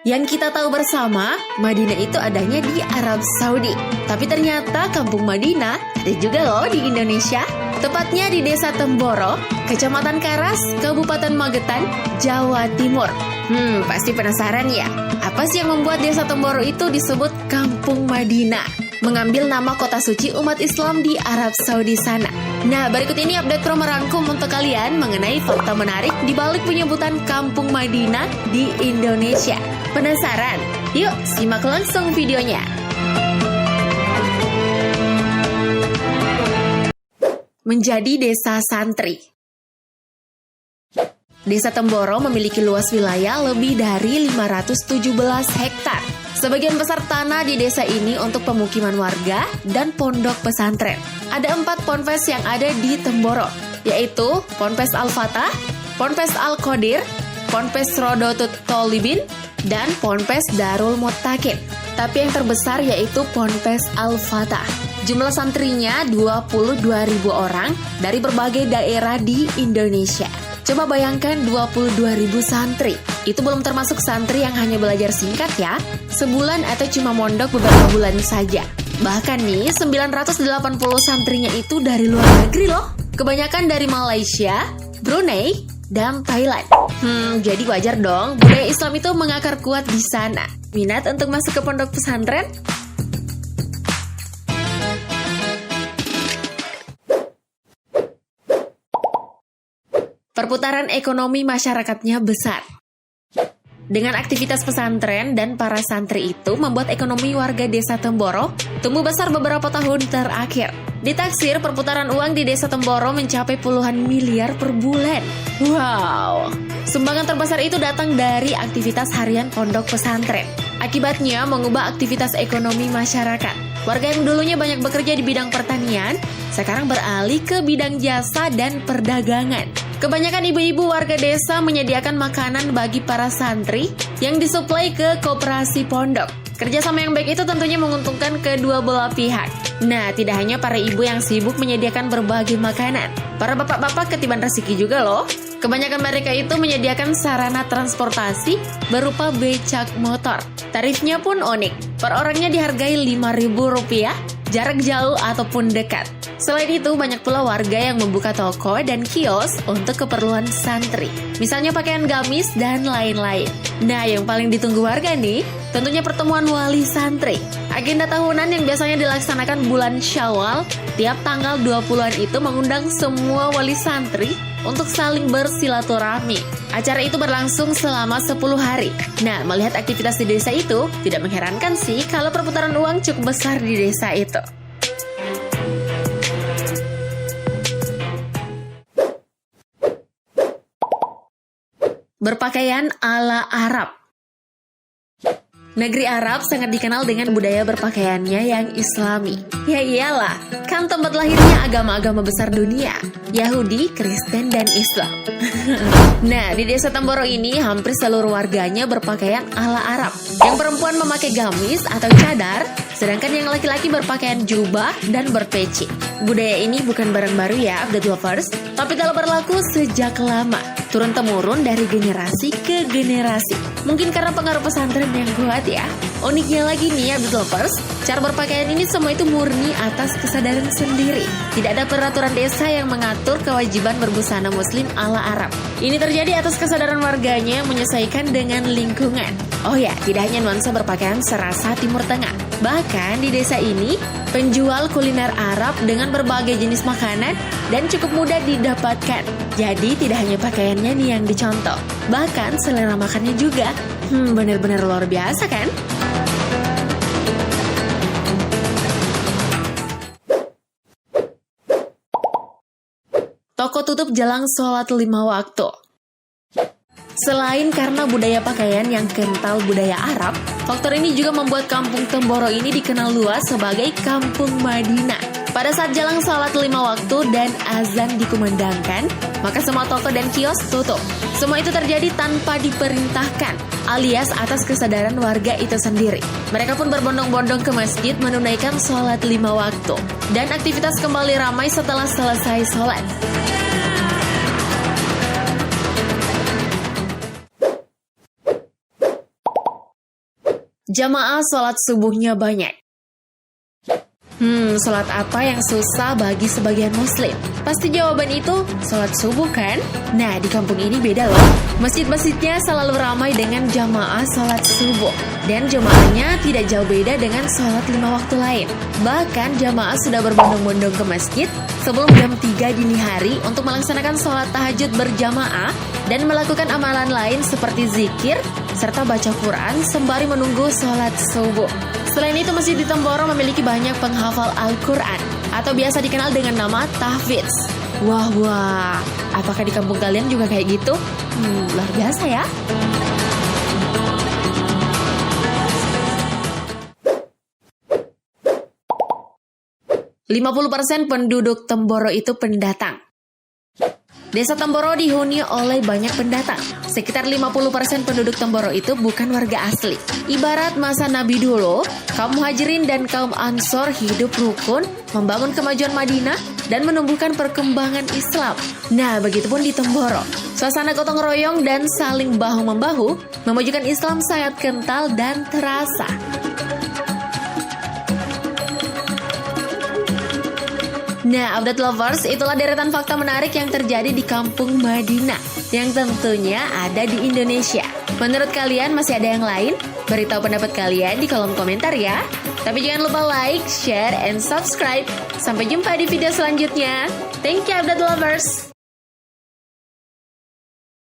Yang kita tahu bersama, Madinah itu adanya di Arab Saudi. Tapi ternyata kampung Madinah ada juga loh di Indonesia. Tepatnya di Desa Temboro, Kecamatan Karas, Kabupaten Magetan, Jawa Timur. Pasti penasaran ya, apa sih yang membuat Desa Temboro itu disebut Kampung Madinah? Mengambil nama kota suci umat Islam di Arab Saudi sana. Nah, berikut ini update Pro merangkum untuk kalian mengenai fakta menarik di balik penyebutan Kampung Madinah di Indonesia. Penasaran? Yuk, simak langsung videonya. Menjadi desa santri. Desa Temboro memiliki luas wilayah lebih dari 517 hektar. Sebagian besar tanah di desa ini untuk pemukiman warga dan pondok pesantren. Ada 4 ponpes yang ada di Temboro, yaitu Ponpes Al-Fatah, Ponpes Al-Qadir, Ponpes Rodotut Tolibin, dan Ponpes Darul Muttaqin. Tapi yang terbesar yaitu Ponpes Al-Fatah. Jumlah santrinya 22.000 orang dari berbagai daerah di Indonesia. Coba bayangkan 22.000 santri. Itu belum termasuk santri yang hanya belajar singkat ya, sebulan atau cuma mondok beberapa bulan saja. Bahkan nih, 980 santrinya itu dari luar negeri loh. Kebanyakan dari Malaysia, Brunei, dan Thailand. Jadi wajar dong budaya Islam itu mengakar kuat di sana. Minat untuk masuk ke pondok pesantren? Perputaran ekonomi masyarakatnya besar. Dengan aktivitas pesantren dan para santri itu membuat ekonomi warga Desa Temboro tumbuh besar beberapa tahun terakhir. Ditaksir perputaran uang di Desa Temboro mencapai puluhan miliar per bulan. Wow! Sumbangan terbesar itu datang dari aktivitas harian pondok pesantren. Akibatnya mengubah aktivitas ekonomi masyarakat. Warga yang dulunya banyak bekerja di bidang pertanian, sekarang beralih ke bidang jasa dan perdagangan. Kebanyakan ibu-ibu warga desa menyediakan makanan bagi para santri yang disuplai ke koperasi pondok. Kerjasama yang baik itu tentunya menguntungkan kedua belah pihak. Nah, tidak hanya para ibu yang sibuk menyediakan berbagai makanan. Para bapak-bapak ketiban rezeki juga loh. Kebanyakan mereka itu menyediakan sarana transportasi berupa becak motor. Tarifnya pun unik. Per orangnya dihargai Rp5.000, jarak jauh ataupun dekat. Selain itu, banyak pula warga yang membuka toko dan kios untuk keperluan santri. Misalnya pakaian gamis dan lain-lain. Nah, yang paling ditunggu warga nih, tentunya pertemuan wali santri. Agenda tahunan yang biasanya dilaksanakan bulan Syawal, tiap tanggal 20-an itu mengundang semua wali santri untuk saling bersilaturahmi. Acara itu berlangsung selama 10 hari. Nah, melihat aktivitas di desa itu, tidak mengherankan sih kalau perputaran uang cukup besar di desa itu. Berpakaian ala Arab. Negeri Arab sangat dikenal dengan budaya berpakaiannya yang islami. Ya iyalah, kan tempat lahirnya agama-agama besar dunia, Yahudi, Kristen, dan Islam. Nah, di Desa Temboro ini hampir seluruh warganya berpakaian ala Arab. Yang perempuan memakai gamis atau cadar, sedangkan yang laki-laki berpakaian jubah dan berpeci. Budaya ini bukan barang baru ya, update lovers, tapi telah berlaku sejak lama, turun-temurun dari generasi ke generasi. Mungkin karena pengaruh pesantren yang kuat ya. Uniknya lagi nih ya, update lovers, cara berpakaian ini semua itu murni atas kesadaran sendiri. Tidak ada peraturan desa yang mengatur kewajiban berbusana muslim ala Arab. Ini terjadi atas kesadaran warganya yang menyesuaikan dengan lingkungan. Oh ya, tidak hanya nuansa berpakaian serasa Timur Tengah. Bahkan di desa ini, penjual kuliner Arab dengan berbagai jenis makanan dan cukup mudah didapatkan. Jadi tidak hanya pakaiannya nih yang dicontoh, bahkan selera makannya juga. Benar-benar luar biasa kan? Toko tutup jelang sholat 5 waktu. Selain karena budaya pakaian yang kental budaya Arab, faktor ini juga membuat kampung Temboro ini dikenal luas sebagai Kampung Madinah. Pada saat jelang sholat 5 waktu dan azan dikumandangkan, maka semua toko dan kios tutup. Semua itu terjadi tanpa diperintahkan, alias atas kesadaran warga itu sendiri. Mereka pun berbondong-bondong ke masjid menunaikan sholat 5 waktu. Dan aktivitas kembali ramai setelah selesai sholat. Jamaah sholat subuhnya banyak. Sholat apa yang susah bagi sebagian muslim? Pasti jawaban itu sholat subuh kan? Nah, di kampung ini beda loh. Masjid-masjidnya selalu ramai dengan jamaah sholat subuh. Dan jamaahnya tidak jauh beda dengan sholat 5 waktu lain. Bahkan jamaah sudah berbondong-bondong ke masjid sebelum jam 3 dini hari untuk melaksanakan sholat tahajud berjamaah dan melakukan amalan lain seperti zikir serta baca Quran sembari menunggu sholat subuh. Selain itu, Masjid di Temboro memiliki banyak penghafal Al-Quran atau biasa dikenal dengan nama tahfidz. Wah, apakah di kampung kalian juga kayak gitu? Luar biasa ya. %50 penduduk Temboro itu pendatang. Desa Temboro dihuni oleh banyak pendatang. Sekitar 50% penduduk Temboro itu bukan warga asli. Ibarat masa Nabi dulu, kaum Muhajirin dan kaum Ansor hidup rukun, membangun kemajuan Madinah, dan menumbuhkan perkembangan Islam. Nah, begitupun di Temboro. Suasana gotong royong dan saling bahu-membahu memajukan Islam sangat kental dan terasa. Nah, update lovers, itulah deretan fakta menarik yang terjadi di kampung Madinah yang tentunya ada di Indonesia. Menurut kalian masih ada yang lain? Beritahu pendapat kalian di kolom komentar ya. Tapi jangan lupa like, share, and subscribe. Sampai jumpa di video selanjutnya. Thank you update lovers.